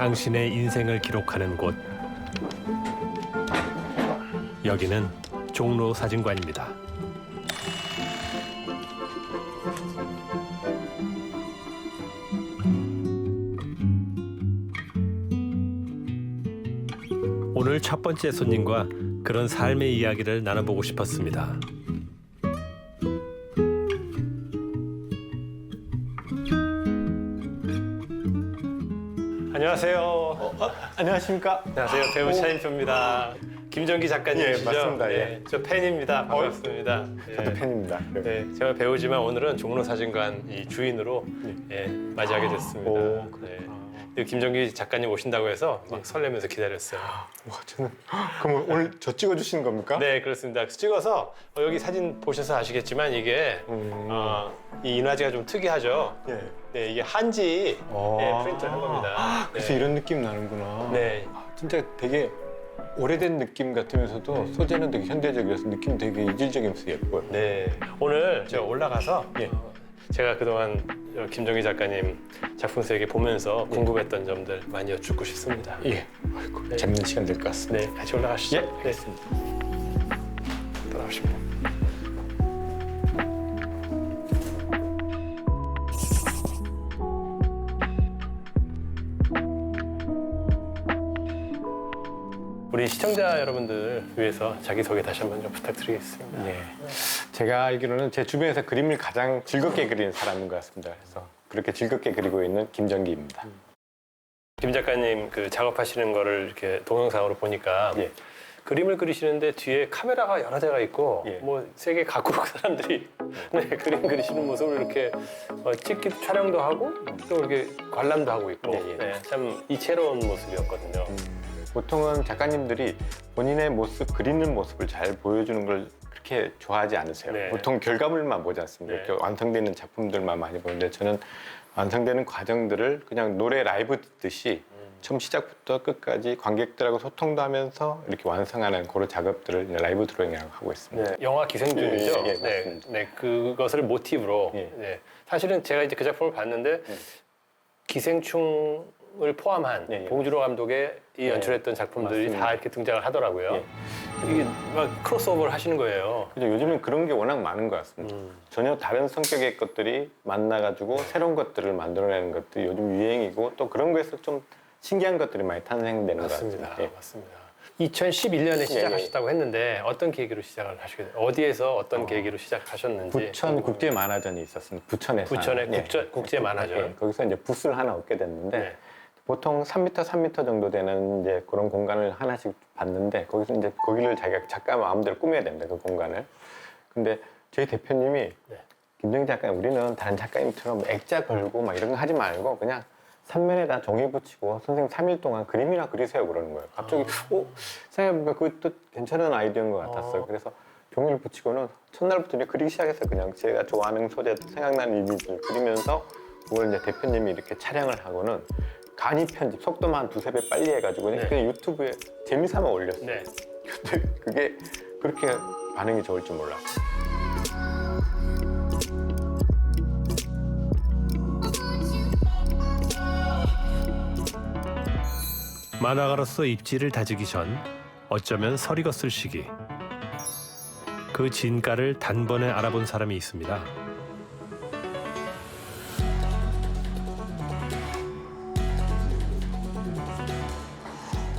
당신의 인생을 기록하는 곳. 여기는 종로 사진관입니다. 오늘 첫 번째 손님과 그런 삶의 이야기를 나눠보고 싶었습니다. 안녕하세요. 안녕하십니까? 안녕하세요. 배우 차인표입니다. 김정기 작가님이시죠? 예, 맞습니다. 예. 저 팬입니다. 반갑습니다. 저도 예. 팬입니다. 네, 제가 배우지만 오늘은 종로 사진관 이 주인으로 예, 맞이하게 됐습니다. 오, 네. 네, 김정기 작가님 오신다고 해서 막 설레면서 기다렸어요. 와, 저는 그럼 오늘 저 찍어주시는 겁니까? 네, 그렇습니다. 찍어서 여기 사진 보셔서 아시겠지만 이게 이 인화지가 좀 특이하죠. 예. 네, 이게 한지 프린트를 한 겁니다. 그래서 네. 이런 느낌 나는구나. 네. 진짜 되게 오래된 느낌 같으면서도 소재는 되게 현대적이라서 느낌 되게 이질적이면서 예뻐요. 네, 오늘 제가 올라가서 제가 그동안 김정기 작가님 작품 세계 보면서 궁금했던 점들 많이 여쭙고 싶습니다. 예. 아이고, 재밌는 시간 될 것 같습니다. 네, 같이 올라가시죠. 예, 네. 따라오시고. 우리 시청자 여러분들 위해서 자기소개 다시 한번 좀 부탁드리겠습니다. 예. 제가 알기로는 제 주변에서 그림을 가장 즐겁게 그리는 사람인 것 같습니다. 그래서 그렇게 즐겁게 그리고 있는 김정기입니다. 김 작가님 그 작업하시는 거를 이렇게 동영상으로 보니까 예. 그림을 그리시는데 뒤에 카메라가 여러 대가 있고 예. 뭐 세계 각국 사람들이 네, 그림 그리시는 모습을 이렇게 찍기도 촬영도 하고 또 이렇게 관람도 하고 있고 예, 예. 네, 참 이채로운 모습이었거든요. 보통은 작가님들이 본인의 모습, 그리는 모습을 잘 보여주는 걸 그렇게 좋아하지 않으세요. 네. 보통 결과물만 보지 않습니다. 네. 이렇게 완성되는 작품들만 많이 보는데 저는 완성되는 과정들을 그냥 노래 라이브 듣듯이 처음 시작부터 끝까지 관객들하고 소통도 하면서 이렇게 완성하는 그런 작업들을 이제 라이브 드로잉이라고 하고 있습니다. 네, 영화 기생충이죠. 예, 예, 네, 맞습니다. 네, 그것을 모티브로. 예. 네. 사실은 제가 이제 그 작품을 봤는데 기생충을 포함한 예, 예. 봉준호 감독의 이 예, 연출했던 작품들이 맞습니다. 다 이렇게 등장을 하더라고요. 예. 이게 막 크로스오버를 하시는 거예요. 그죠? 요즘은 그런 게 워낙 많은 것 같습니다. 전혀 다른 성격의 것들이 만나가지고 새로운 것들을 만들어내는 것들이 요즘 유행이고 또 그런 거에서 좀 신기한 것들이 많이 탄생되는 맞습니다. 것 같습니다. 예. 맞습니다. 2011년에 시작하셨다고 했는데 어떤 계기로 시작을 하시게 돼요? 어디에서 어떤 계기로 시작하셨는지. 부천 국제 만화전이 있었습니다. 부천에서. 부천의 예. 국제 만화전. 예, 거기서 이제 부스를 하나 얻게 됐는데 네. 보통 3m, 3m 정도 되는 이제 그런 공간을 하나씩 봤는데 거기서 이제 거기를 자기가 작가 마음대로 꾸며야 된다, 그 공간을. 근데 저희 대표님이 김정기 작가님, 우리는 다른 작가님처럼 액자 걸고 막 이런 거 하지 말고 그냥 삼면에다 종이 붙이고 선생님 3일 동안 그림이나 그리세요 그러는 거예요. 갑자기 생각해보니까 그것도 괜찮은 아이디어인 것 같았어요. 그래서 종이를 붙이고는 첫날부터 이제 그리기 시작해서 그냥 제가 좋아하는 소재, 생각나는 이미지를 그리면서 그걸 이제 대표님이 이렇게 촬영을 하고는 간이 편집, 속도만 한 두세 배 빨리 해가지고 그냥 유튜브에 재미삼아 올렸어요. 네. 근데 그게 그렇게 반응이 좋을 줄 몰랐어요. 만화가로서 입지를 다지기 전 어쩌면 설익었을 시기. 그 진가를 단번에 알아본 사람이 있습니다.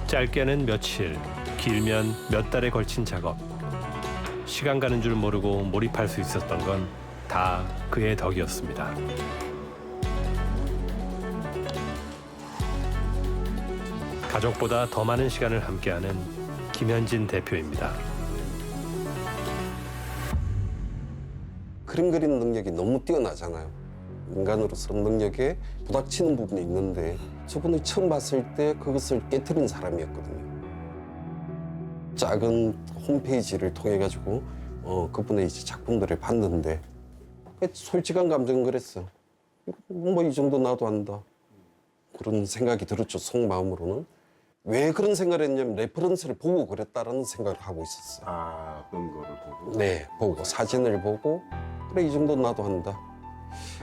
짧게는 며칠, 길면 몇 달에 걸친 작업. 시간 가는 줄 모르고 몰입할 수 있었던 건 다 그의 덕이었습니다. 가족보다 더 많은 시간을 함께하는 김현진 대표입니다. 그림 그리는 능력이 너무 뛰어나잖아요. 인간으로서 능력에 부닥치는 부분이 있는데 저분을 처음 봤을 때 그것을 깨트린 사람이었거든요. 작은 홈페이지를 통해 가지고 그분의 이제 작품들을 봤는데 솔직한 감정은 그랬어. 뭐 이 정도 나도 안다. 그런 생각이 들었죠, 속마음으로는. 왜 그런 생각을 했냐면 레퍼런스를 보고 그랬다라는 생각을 하고 있었어요. 아, 그런 거를 보고? 네, 보고 사진을 보고 그래 이 정도 나도 한다.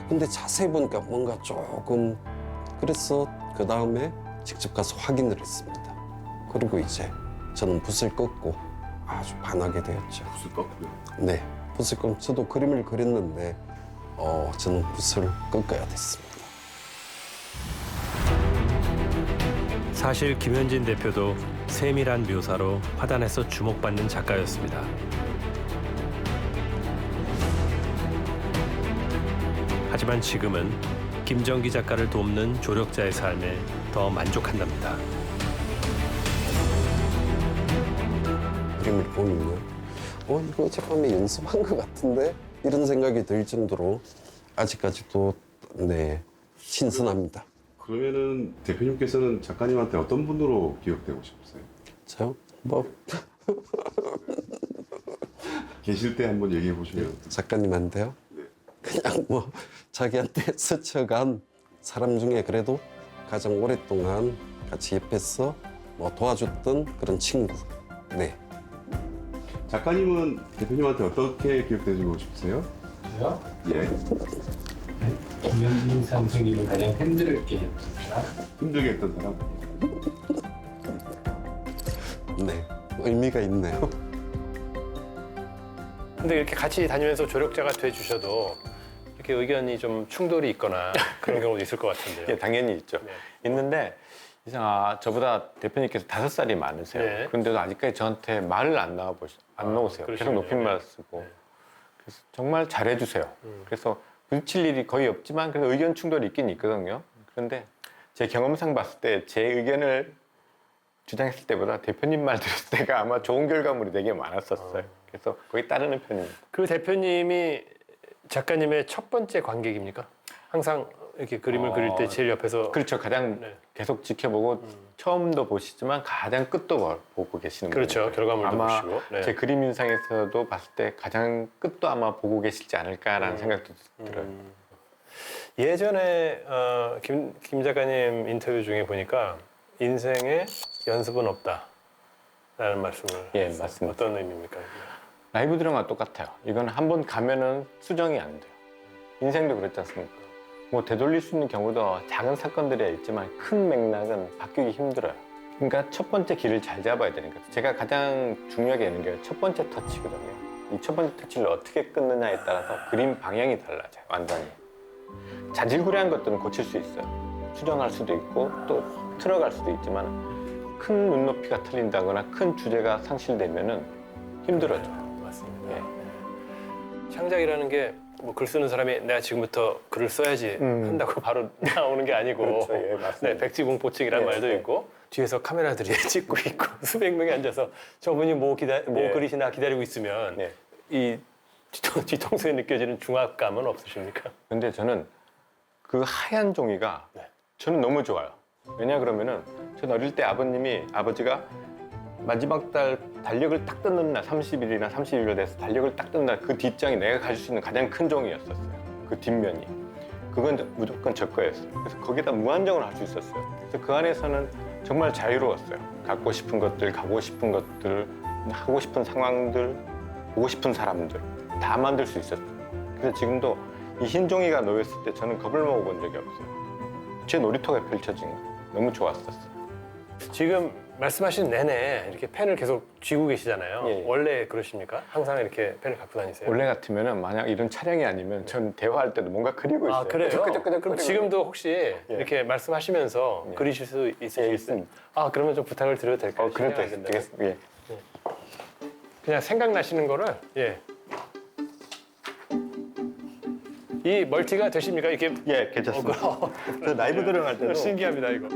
근데 자세히 보니까 뭔가 조금 그래서 그 다음에 직접 가서 확인을 했습니다. 그리고 이제 저는 붓을 꺾고 아주 반하게 되었죠. 붓을 꺾고요. 네, 붓을 꺾고 저도 그림을 그렸는데 저는 붓을 꺾어야 됐습니다. 사실 김현진 대표도 세밀한 묘사로 화단에서 주목받는 작가였습니다. 하지만 지금은 김정기 작가를 돕는 조력자의 삶에 더 만족한답니다. 그림을 보면요, 이거 어젯밤에 연습한 것 같은데 이런 생각이 들 정도로 아직까지도 네 신선합니다. 그러면은 대표님께서는 작가님한테 어떤 분으로 기억되고 싶으세요? 저요? 뭐 계실 때 한번 얘기해 보시면. 작가님한테요? 그냥 뭐 자기한테 스쳐간 사람 중에 그래도 가장 오랫동안 같이 옆에서 뭐 도와줬던 그런 친구. 네. 작가님은 대표님한테 어떻게 기억되고 싶으세요? 저요? 예. 김현진 선생님은 가장 힘들게 했습니다. 힘들게 했던 사람. 네. 의미가 있네요. 근데 이렇게 같이 다니면서 조력자가 돼주셔도 이렇게 의견이 좀 충돌이 있거나 그런 경우도 있을 것 같은데요. 예, 당연히 있죠. 네. 있는데 저보다 대표님께서 5살이 많으세요. 네. 그런데도 아직까지 저한테 말을 안 놓으세요. 계속 그러시군요. 높임말 쓰고. 그래서 정말 잘해주세요. 그래서 부딪힐 일이 거의 없지만 그래도 의견 충돌이 있긴 있거든요. 그런데 제 경험상 봤을 때 제 의견을 주장했을 때보다 대표님 말 들었을 때가 아마 좋은 결과물이 되게 많았었어요. 그래서 거의 따르는 편입니다. 그 대표님이 작가님의 첫 번째 관객입니까? 항상 이렇게 그림을 그릴 때 제일 옆에서 그렇죠. 가장 네. 계속 지켜보고 처음도 보시지만 가장 끝도 보고 계시는 그렇죠. 분이에요. 결과물도 아마 보시고. 네. 제 그림 인상에서도 봤을 때 가장 끝도 아마 보고 계시지 않을까라는 생각도 들어요. 예전에 김 작가님 인터뷰 중에 보니까 인생에 연습은 없다라는 말씀을 예, 했어요. 맞습니다. 어떤 의미입니까? 라이브 드라마 똑같아요. 이건 한 번 가면은 수정이 안 돼요. 인생도 그렇지 않습니까? 뭐 되돌릴 수 있는 경우도 작은 사건들이 있지만 큰 맥락은 바뀌기 힘들어요. 그러니까 첫 번째 길을 잘 잡아야 되는 거죠. 제가 가장 중요하게 여는 게 첫 번째 터치거든요. 이 첫 번째 터치를 어떻게 끊느냐에 따라서 그림 방향이 달라져요. 완전히. 자질구레한 것들은 고칠 수 있어요. 수정할 수도 있고 또 틀어갈 수도 있지만 큰 눈높이가 틀린다거나 큰 주제가 상실되면은 힘들어져. 맞습니다. 예. 창작이라는 게 뭐 글 쓰는 사람이 내가 지금부터 글을 써야지 한다고 바로 나오는 게 아니고 그렇죠. 예, 맞습니다. 네, 백지공포증이라는 예, 말도 예. 있고 뒤에서 카메라들이 찍고 있고 수백 명이 앉아서 저분이 뭐 예. 그리시나 기다리고 있으면 네. 이 뒤통수에 느껴지는 중압감은 없으십니까? 근데 저는 그 하얀 종이가 네. 저는 너무 좋아요. 왜냐 그러면은 전 어릴 때 아버지가 마지막 달 달력을 딱 뜯는 날 30일이나 30일로 돼서 달력을 딱 뜯는 날 그 뒷장이 내가 가질 수 있는 가장 큰 종이였었어요. 그 뒷면이. 그건 무조건 저 거였어요. 그래서 거기다 무한정을 할 수 있었어요. 그래서 그 안에서는 정말 자유로웠어요. 갖고 싶은 것들, 가고 싶은 것들, 하고 싶은 상황들, 보고 싶은 사람들 다 만들 수 있었어요. 그래서 지금도 이 흰 종이가 놓였을 때 저는 겁을 먹어본 적이 없어요. 제 놀이터가 펼쳐진 거 너무 좋았었어요. 지금 말씀하신 내내 이렇게 펜을 계속 쥐고 계시잖아요. 예. 원래 그러십니까? 항상 이렇게 펜을 갖고 다니세요? 원래 같으면은 만약 이런 촬영이 아니면 전 대화할 때도 뭔가 그리고 있어요. 아 그래요? 끄적끄적끄적 그럼 그리고 지금도 혹시 이렇게 말씀하시면서 예. 그리실 수 예, 있으실 있습니다. 아 그러면 좀 부탁을 드려도 될까요? 그래도 실례가 안 된다면. 되겠습니다. 예. 그냥 생각나시는 거를 이 멀티가 되십니까? 이게 예, 괜찮습니다. 저 라이브 들어갈 때도 신기합니다 이거.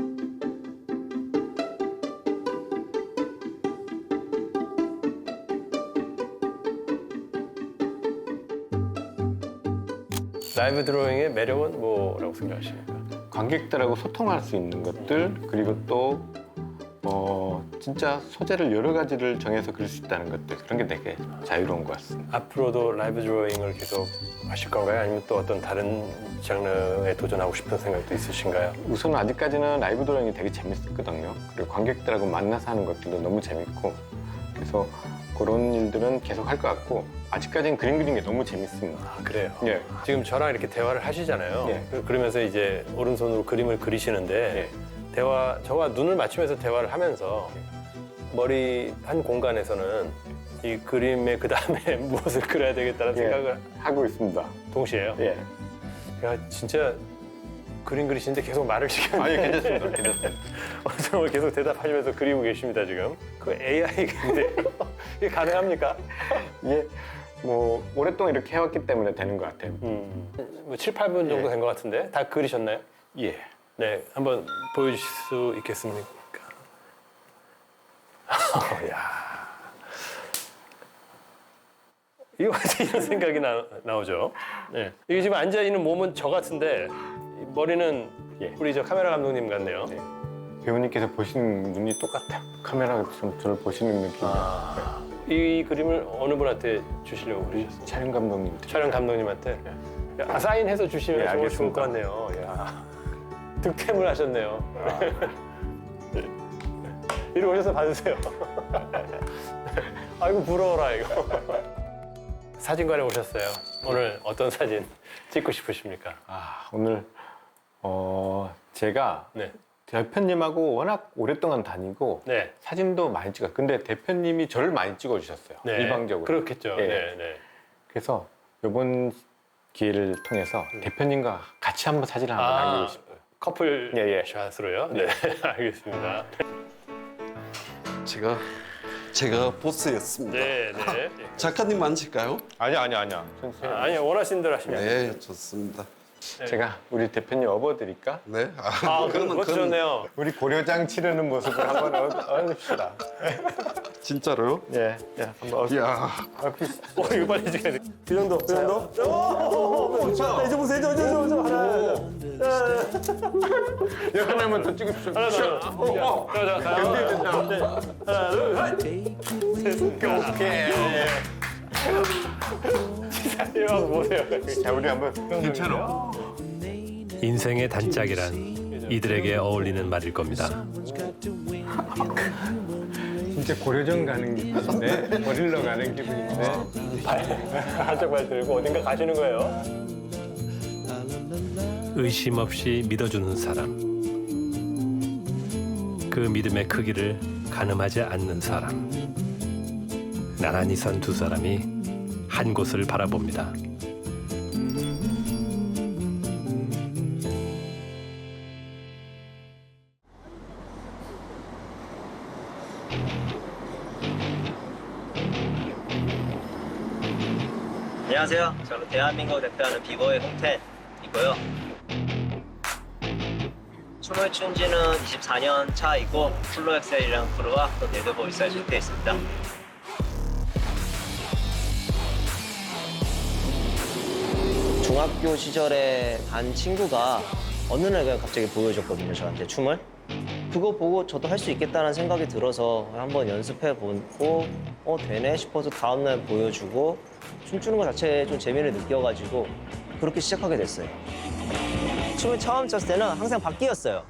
라이브 드로잉의 매력은 뭐라고 생각하십니까? 관객들하고 소통할 수 있는 것들 그리고 또 진짜 소재를 여러 가지를 정해서 그릴 수 있다는 것들 그런 게 되게 자유로운 것 같습니다. 앞으로도 라이브 드로잉을 계속 하실 건가요? 아니면 또 어떤 다른 장르에 도전하고 싶은 생각도 있으신가요? 우선 아직까지는 라이브 드로잉이 되게 재밌었거든요. 그리고 관객들하고 만나서 하는 것들도 너무 재밌고 그래서 그런 일들은 계속 할 것 같고 아직까지는 그림 그리는 게 너무 재밌습니다. 아 그래요? 예. 지금 저랑 이렇게 대화를 하시잖아요. 예. 그러면서 이제 오른손으로 그림을 그리시는데 예. 저와 눈을 맞추면서 대화를 하면서 머리 한 공간에서는 이 그림의 그 다음에 무엇을 그려야 되겠다는 생각을 하고 있습니다. 동시에요. 예. 야 진짜 그림 그리시는데 계속 말을 시켜요. 아니 괜찮습니다. 괜찮습니다. 정말 계속 대답하시면서 그리고 계십니다 지금. 그 AI인데 이게 가능합니까? 이게 뭐 오랫동안 이렇게 해왔기 때문에 되는 것 같아요. 뭐 7, 8분 정도 예. 된 것 같은데 다 그리셨나요? 예. 네, 한번 보여주실 수 있겠습니까? 야, 이거 완전 이런 생각이 나오죠. 네. 이게 지금 앉아 있는 몸은 저 같은데 이 머리는 예. 우리 저 카메라 감독님 같네요. 네. 배우님께서 보시는 눈이 똑같아요. 카메라가 좀 저를 보시는 느낌이에요. 이 그림을 어느 분한테 주시려고 그러셨어요? 촬영 감독님. 촬영 감독님한테 야, 사인해서 주시면 네, 정말 좋을 알겠습니다. 것 같네요. 야, 득템을 하셨네요. 이리 오셔서 받으세요. 아이고 부러워라 이거. 사진관에 오셨어요. 오늘 어떤 사진 찍고 싶으십니까? 오늘 제가 네, 대표님하고 워낙 오랫동안 다니고 네, 사진도 많이 찍었어요. 근데 대표님이 저를 많이 찍어주셨어요. 네. 일방적으로. 그렇겠죠. 예. 네, 네. 그래서 이번 기회를 통해서 대표님과 같이 한번 사진을 한번 남기고 싶어요. 커플 예, 예. 샷으로요. 네, 알겠습니다. 제가 보스였습니다. 네, 네. 작가님 앉을까요? 아니야. 아니 원하신 대로 하시면 돼요. 네, 좋습니다. 제가 우리 대표님 업어드릴까? 네. 아, 그것도 좋네요. 우리 고려장 치르는 모습을 한번 얻읍시다. 진짜로요? 예, 한번 이야. 이거 빨리 찍어야 돼. 이 정도, 이 정도. 자, 이제 보세요, 저 하나. 하나만 더 찍읍시다. 하나, 하나, 둘, 오케이. 이거 보세요. 자, 우리 한번 괜찮아. 인생의 단짝이란 이들에게 어울리는 말일 겁니다. 진짜 고려정 가는 기분인데 버릴러 가는 기분인데 한쪽 발 들고 어딘가 가시는 거예요. 의심 없이 믿어주는 사람. 그 믿음의 크기를 가늠하지 않는 사람. 나란히 선 두 사람이 한 곳을 바라봅니다. 안녕하세요. 저는 대한민국 대표하는 비버의 홍텐이고요. 춤을 춘 지는 24년 차이고 플로엑셀이라는 크루와 또 네드보이스에 속해 있습니다. 중학교 시절에 반 친구가 어느 날 그냥 갑자기 보여줬거든요, 저한테 춤을. 그거 보고 저도 할 수 있겠다는 생각이 들어서 한번 연습해보고 되네 싶어서 다음날 보여주고 춤추는 것 자체에 좀 재미를 느껴가지고 그렇게 시작하게 됐어요. 춤을 처음 췄을 때는 항상 밖이었어요.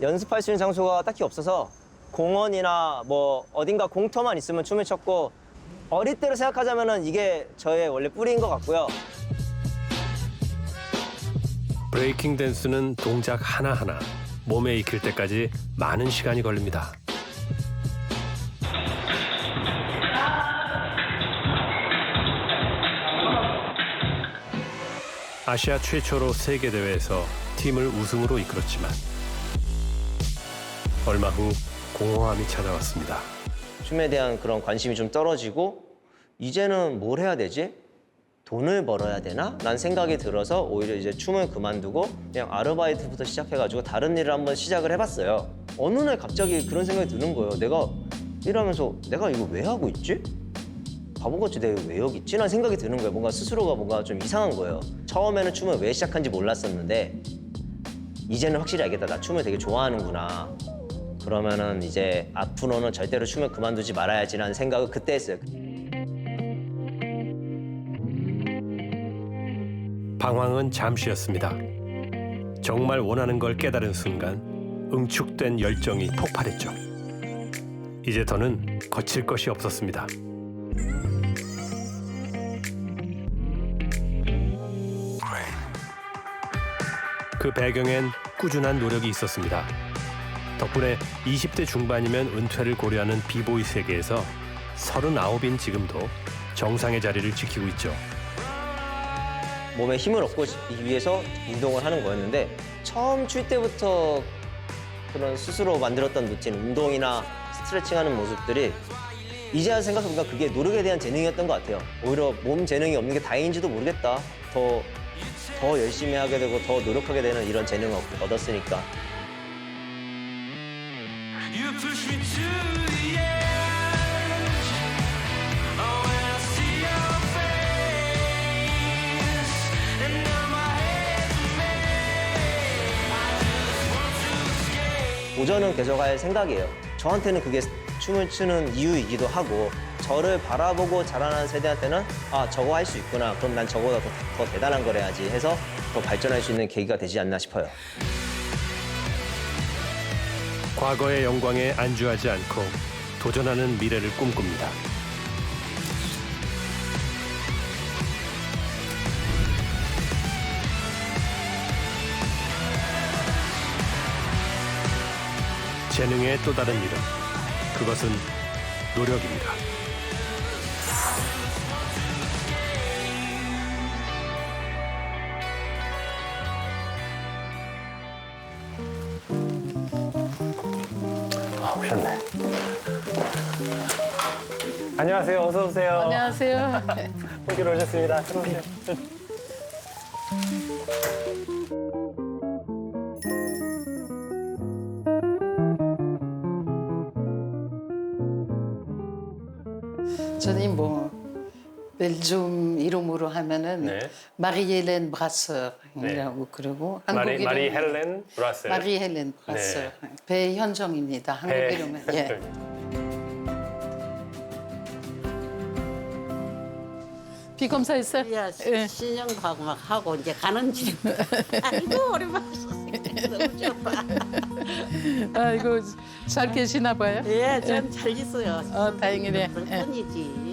연습할 수 있는 장소가 딱히 없어서 공원이나 뭐 어딘가 공터만 있으면 춤을 췄고 어릴 때로 생각하자면 이게 저의 원래 뿌리인 것 같고요. 브레이킹 댄스는 동작 하나하나 몸에 익힐 때까지 많은 시간이 걸립니다. 아시아 최초로 세계대회에서 팀을 우승으로 이끌었지만 얼마 후 공허함이 찾아왔습니다. 춤에 대한 그런 관심이 좀 떨어지고 이제는 뭘 해야 되지? 돈을 벌어야 되나? 난 생각이 들어서 오히려 이제 춤을 그만두고 그냥 아르바이트부터 시작해가지고 다른 일을 한번 시작을 해봤어요. 어느 날 갑자기 그런 생각이 드는 거예요. 내가 일하면서 내가 이거 왜 하고 있지? 바보같이 내가 왜 여기 있지? 라는 생각이 드는 거예요. 뭔가 스스로가 뭔가 좀 이상한 거예요. 처음에는 춤을 왜 시작한지 몰랐었는데 이제는 확실히 알겠다. 나 춤을 되게 좋아하는구나. 그러면은 이제 앞으로는 절대로 춤을 그만두지 말아야지라는 생각을 그때 했어요. 방황은 잠시였습니다. 정말 원하는 걸 깨달은 순간 응축된 열정이 폭발했죠. 이제 더는 거칠 것이 없었습니다. 그 배경엔 꾸준한 노력이 있었습니다. 덕분에 20대 중반이면 은퇴를 고려하는 비보이 세계에서 39인 지금도 정상의 자리를 지키고 있죠. 몸에 힘을 얻기 위해서 운동을 하는 거였는데 처음 출 때부터 그런 스스로 만들었던 루틴, 운동이나 스트레칭하는 모습들이 이제야 생각해보니까 그게 노력에 대한 재능이었던 것 같아요. 오히려 몸 재능이 없는 게 다행인지도 모르겠다. 더 열심히 하게 되고 더 노력하게 되는 이런 재능을 얻었으니까. You push me to the edge. Oh, when I see your face, and now my head's a maze. I just want to escape. 도전은 계속 할 생각이에요. 저한테는 그게 춤을 추는 이유이기도 하고 저를 바라보고 자라나는 세대한테는 아, 저거 할 수 있구나. 그럼 난 저거보다 더 대단한 걸 해야지 해서 더 발전할 수 있는 계기가 되지 않나 싶어요. 과거의 영광에 안주하지 않고 도전하는 미래를 꿈꿉니다. 재능의 또 다른 이름, 그것은 노력입니다. 오셨네. 안녕하세요. 어서 오세요. 안녕하세요. 여기로 오셨습니다. 들어오세요. 저는 뭐 벨gium 이름으로 하면은 네. 마리엘렌 브라서이라고 그러고 한국 이름 마리 헬렌 브라셀. 마리엘렌 브라서 네. 배현정입니다. 한국 이름은 예. 비검사했어요? 야, 예. 신영하고 막 하고 이제 가는 중. 아이고 오랜만에 선생님 너무 좋다. 아이고 잘 계시나 봐요. 예, 전 잘 있어요. 다행이네. 예. 덕분이지.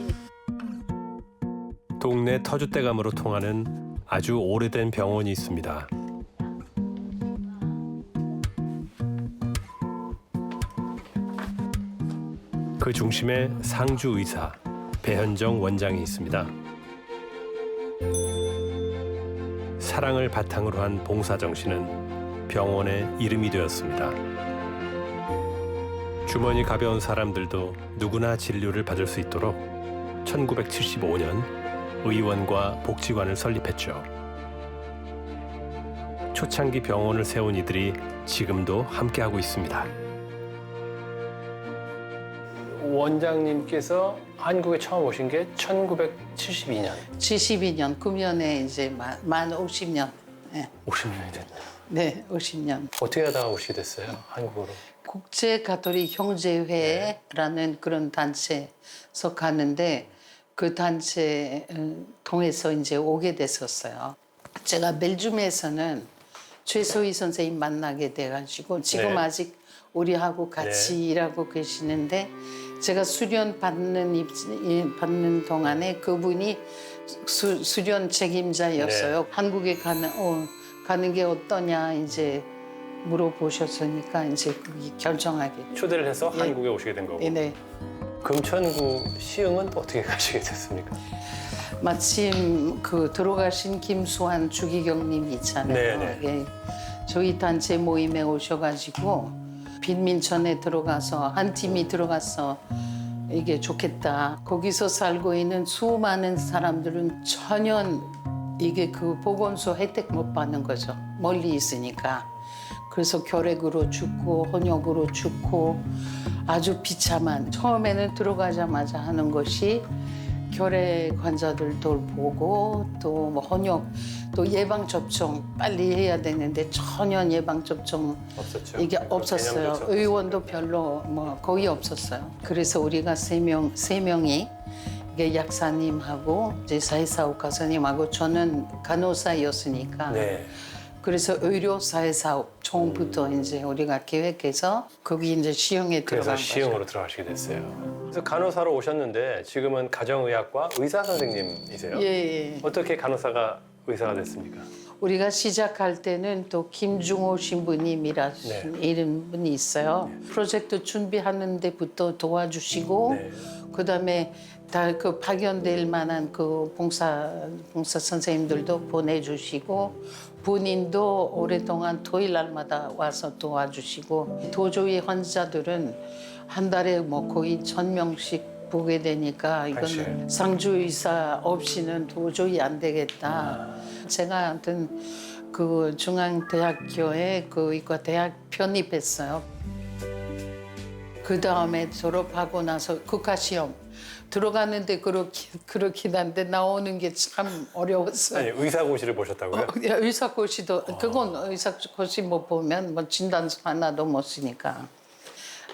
동네 터줏대감으로 통하는 아주 오래된 병원이 있습니다. 그 중심에 상주 의사 배현정 원장이 있습니다. 사랑을 바탕으로 한 봉사 정신은 병원의 이름이 되었습니다. 주머니 가벼운 사람들도 누구나 진료를 받을 수 있도록 1975년 의원과 복지관을 설립했죠. 초창기 병원을 세운 이들이 지금도 함께하고 있습니다. 원장님께서 한국에 처음 오신 게 1972년. 72년 구면에 이제 만 50년. 예. 50년이 됐네요. 네, 50년. 어떻게 하다가 오시게 됐어요, 한국으로? 국제 가톨릭 형제회라는 그런 단체에서 가는데 그 단체 통해서 이제 오게 됐었어요. 제가 벨gium에서는 최소희 선생님 만나게 돼가지고 지금 네. 아직 우리하고 같이 일하고 계시는데 제가 수련 받는 동안에 그분이 수련 책임자였어요. 한국에 가는 게 어떠냐 이제 물어보셨으니까 이제 그게 결정하게 됐어요. 초대를 해서 예. 한국에 오시게 된 거고. 네. 금천구 시흥은 또 어떻게 가시게 됐습니까? 마침 그 들어가신 김수환 주기경님 있잖아요. 네네. 예. 저희 단체 모임에 오셔가지고 빈민촌에 들어가서 한 팀이 들어가서 이게 좋겠다. 거기서 살고 있는 수많은 사람들은 전혀 이게 그 보건소 혜택 못 받는 거죠. 멀리 있으니까. 그래서 결핵으로 죽고 혼역으로 죽고 아주 비참한 처음에는 들어가자마자 하는 것이 결핵 환자들도 보고 또 뭐 혼역 또 예방 접종 빨리 해야 되는데 전혀 예방 접종 없었죠. 이게 그 없었어요. 개념도 없었고. 의원도 별로 뭐 거의 없었어요. 그래서 우리가 세 명이 이게 약사님하고 이제 사회사업 가사님하고 저는 간호사였으니까 네. 그래서 의료 사회사업 처음부터 이제 우리가 계획해서 거기 이제 시흥에 그래서 들어간 시흥으로 들어가시게 됐어요. 그래서 간호사로 오셨는데 지금은 가정의학과 의사 선생님이세요. 거죠. 예. 어떻게 간호사가 의사가 됐습니까? 우리가 시작할 때는 또 김중호 신부님이라 이런 분이 있어요. 프로젝트 준비하는 데부터 도와주시고 네. 그다음에 다 그 파견될 만한 그 봉사 선생님들도 보내주시고 본인도 오랫동안 토요일 날마다 와서 도와주시고 도저히 환자들은 한 달에 뭐 거의 1,000명씩 보게 되니까 이건 사실. 상주 의사 없이는 도저히 안 되겠다. 제가 하여튼 그 중앙대학교에 그 의과대학 편입했어요. 그 다음에 졸업하고 나서 국가시험 들어가는데 그렇긴 한데 나오는 게 참 어려웠어요. 아니 의사고시를 보셨다고요? 의사고시도 그건 의사고시 못 보면 뭐 진단서 하나도 못 쓰니까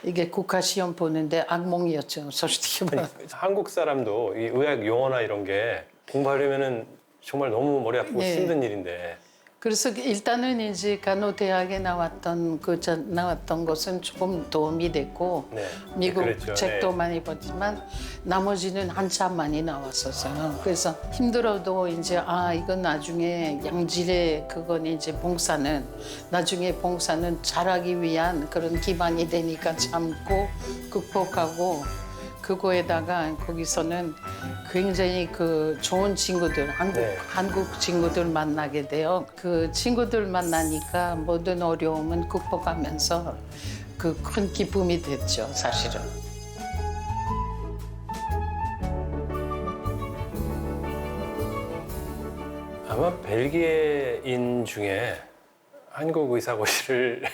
이게 국가시험 보는데 악몽이었죠. 솔직히 말하면. 한국 사람도 이 의학 용어나 이런 게 공부하려면은 정말 너무 머리 아프고 네. 힘든 일인데. 그래서 일단은 이제 간호대학에 나왔던 것은 조금 도움이 됐고 네. 미국 그랬죠. 책도 네. 많이 봤지만 나머지는 한참 많이 나왔었어요. 그래서 힘들어도 이제 이건 나중에 양질의 그건 이제 나중에 봉사는 잘하기 위한 그런 기반이 되니까 참고 극복하고 그거에다가 거기서는 굉장히 그 좋은 친구들, 한국 친구들 만나게 돼요. 그 친구들 만나니까 모든 어려움은 극복하면서 그 큰 기쁨이 됐죠, 사실은. 아마 벨기에인 중에 한국 의사고시를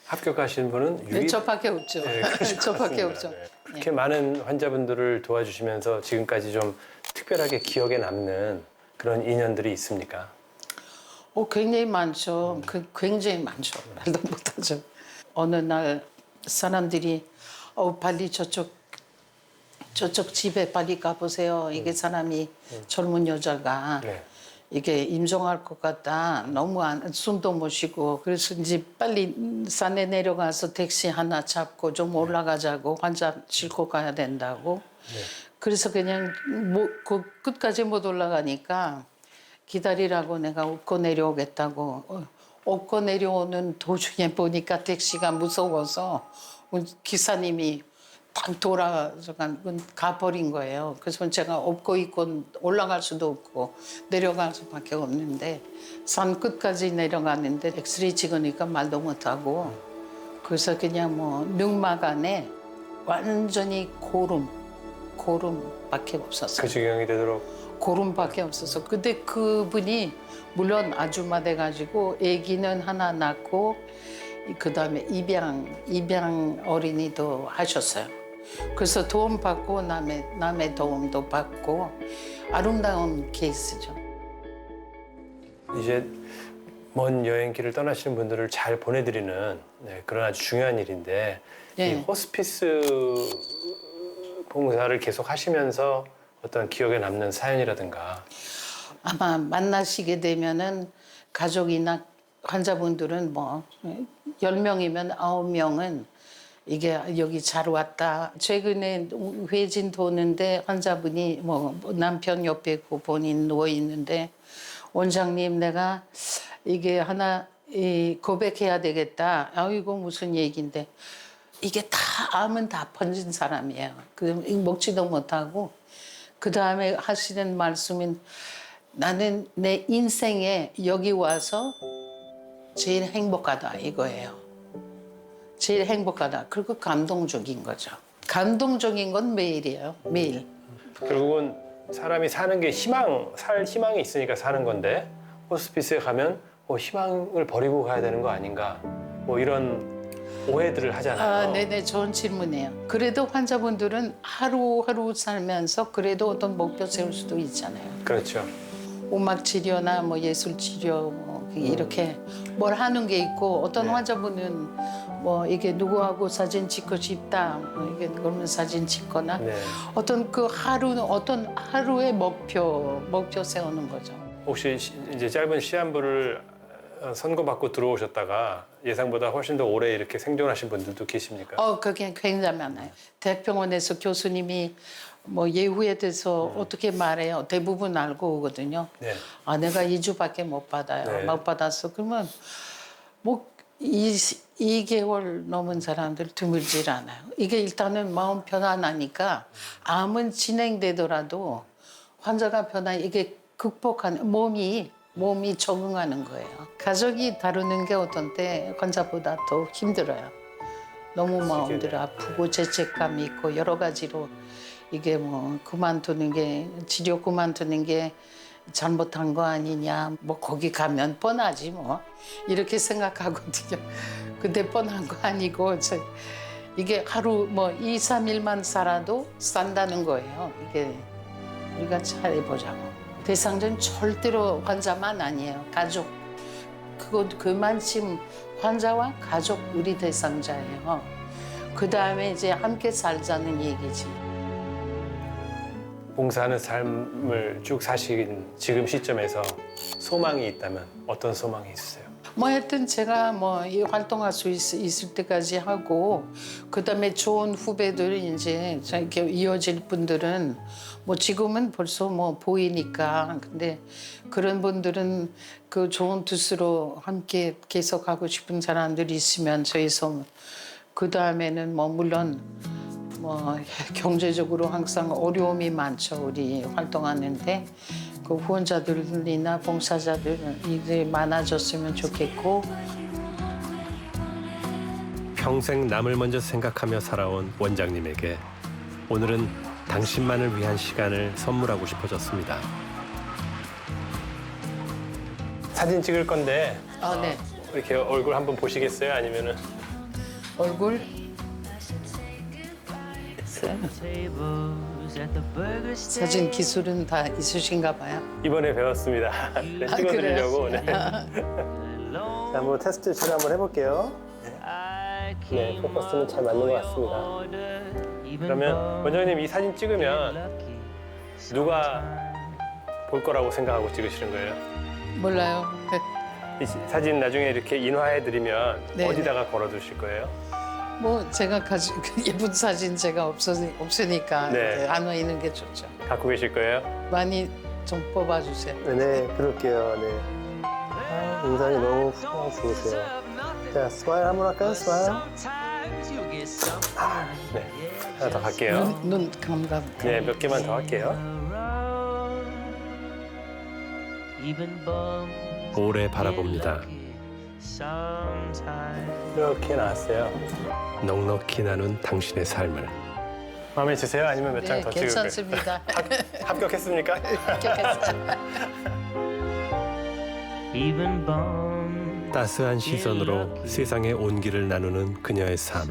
합격하신 분은 네, 저밖에 없죠. 네, 그러실 것 저밖에 같습니다. 없죠. 네. 그렇게 많은 환자분들을 도와주시면서 지금까지 좀 특별하게 기억에 남는 그런 인연들이 있습니까? 굉장히 많죠. 굉장히 많죠. 말도 못하죠. 어느 날 사람들이 빨리 저쪽 집에 빨리 가보세요. 이게 사람이 젊은 여자가 네. 이게 임종할 것 같다. 너무 숨도 못 쉬고 그래서 이제 빨리 산에 내려가서 택시 하나 잡고 좀 올라가자고 환자 싣고 가야 된다고. 그래서 그냥 끝까지 못 올라가니까 기다리라고 내가 업고 내려오겠다고. 업고 내려오는 도중에 보니까 택시가 무서워서 기사님이 딱 돌아서 가버린 거예요. 그래서 제가 업고 있고 올라갈 수도 없고 내려갈 수밖에 없는데 산 끝까지 내려갔는데 엑스레이 찍으니까 말도 못하고 그래서 그냥 뭐 늑막 안에 완전히 고름밖에 없었어요. 그 지경이 되도록. 고름밖에 없어서 근데 그분이 물론 아줌마 돼가지고 아기는 하나 낳고 그다음에 입양 어린이도 하셨어요. 그래서 도움 받고 남의 도움도 받고 아름다운 케이스죠. 이제 먼 여행길을 떠나시는 분들을 잘 보내드리는 그런 아주 중요한 일인데 네. 이 호스피스 봉사를 계속 하시면서 어떤 기억에 남는 사연이라든가. 아마 만나시게 되면은 가족이나 환자분들은 뭐 10명이면 9명은 이게 여기 잘 왔다. 최근에 회진 도는데 환자분이 뭐 남편 옆에 있고 본인 누워 있는데 원장님 내가 이게 하나 고백해야 되겠다. 이거 무슨 얘기인데 이게 다 암은 다 번진 사람이에요. 그 먹지도 못하고 그 다음에 하시는 말씀은 나는 내 인생에 여기 와서 제일 행복하다 이거예요. 제일 행복하다. 그리고 감동적인 거죠. 감동적인 건 매일이에요. 매일. 결국은 사람이 사는 게 살 희망이 있으니까 사는 건데 호스피스에 가면 희망을 버리고 가야 되는 거 아닌가 뭐 이런 오해들을 하잖아요. 네네 좋은 질문이에요. 그래도 환자분들은 하루하루 살면서 그래도 어떤 목표 세울 수도 있잖아요. 그렇죠. 음악 치료나 뭐 예술 치료 뭐 이렇게 뭘 하는 게 있고 어떤 환자분은 뭐 이게 누구하고 사진 찍고 싶다 뭐 이게 그러면 사진 찍거나 어떤 그 어떤 하루의 목표 세우는 거죠. 혹시 이제 짧은 시한부를 선고받고 들어오셨다가 예상보다 훨씬 더 오래 이렇게 생존하신 분들도 계십니까? 그게 굉장히 많아요. 대학병원에서 교수님이 뭐 예후에 대해서 어떻게 말해요? 대부분 알고 오거든요. 네. 아, 내가 2주밖에 못 받아요. 네. 못 받았어. 그러면 뭐 2개월 넘은 사람들 드물질 않아요. 이게 일단은 마음 편안하니까 암은 진행되더라도 환자가 이게 극복하는 몸이 적응하는 거예요. 가족이 다루는 게 어떤 때 환자보다 더 힘들어요. 너무 마음들 아프고 죄책감이 있고 여러 가지로 이게 뭐 치료 그만두는 게 잘못한 거 아니냐, 뭐 거기 가면 뻔하지 뭐 이렇게 생각하거든요. 근데 뻔한 거 아니고 이게 하루 뭐 2, 3일만 살아도 산다는 거예요. 이게 우리가 잘해보자고. 대상자는 절대로 환자만 아니에요. 가족. 그만큼 환자와 가족 우리 대상자예요. 그 다음에 이제 함께 살자는 얘기지. 봉사하는 삶을 쭉 사신 지금 시점에서 소망이 있다면 어떤 소망이 있으세요? 뭐 하여튼 제가 뭐 이 활동할 수 있을 때까지 하고 그다음에 좋은 후배들 이제 이렇게 이어질 분들은 뭐 지금은 벌써 뭐 보이니까 근데 그런 분들은 그 좋은 뜻으로 함께 계속하고 싶은 사람들이 있으면 저희서 그 다음에는 뭐 물론 뭐 경제적으로 항상 어려움이 많죠. 우리 활동하는데 그 후원자들이나 봉사자들이 많아졌으면 좋겠고 평생 남을 먼저 생각하며 살아온 원장님에게 오늘은 당신만을 위한 시간을 선물하고 싶어졌습니다. 사진 찍을 건데 아, 네. 이렇게 얼굴 한번 보시겠어요? 아니면은 얼굴 됐어요. 사진 기술은 다 있으신가 봐요. 이번에 배웠습니다. 네, 아, 찍어드리려고. 그래요? 네. 자, 한번 테스트 제가 한번 해볼게요. 네, 포커스는 잘 맞는 것 같습니다. 그러면 원장님 이 사진 찍으면 누가 볼 거라고 생각하고 찍으시는 거예요? 몰라요. 이 사진 나중에 이렇게 인화해드리면 네, 어디다가 걸어두실 거예요? 뭐 제가 예쁜 사진 제가 없으니까 네. 안 있는 게 좋죠. 갖고 계실 거예요? 많이 좀 뽑아주세요. 네, 그럴게요. 네. 아, 인상이 너무 좋으세요. 자, 스마일 한번 할까요? 스마일? 아, 네. 하나 더 갈게요. 눈 감각. 네, 몇 개만 더 할게요. 오래 바라봅니다. 이렇게 나왔어요. 넉넉히 나눈 당신의 삶을. 마음에 드세요? 아니면 몇 장 네, 더 찍을까요? 괜찮습니다. 합격했습니까? 따스한 시선으로 세상의 온기를 나누는 그녀의 삶.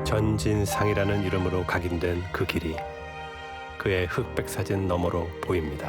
전진상이라는 이름으로 각인된 그 길이 그의 흑백 사진 너머로 보입니다.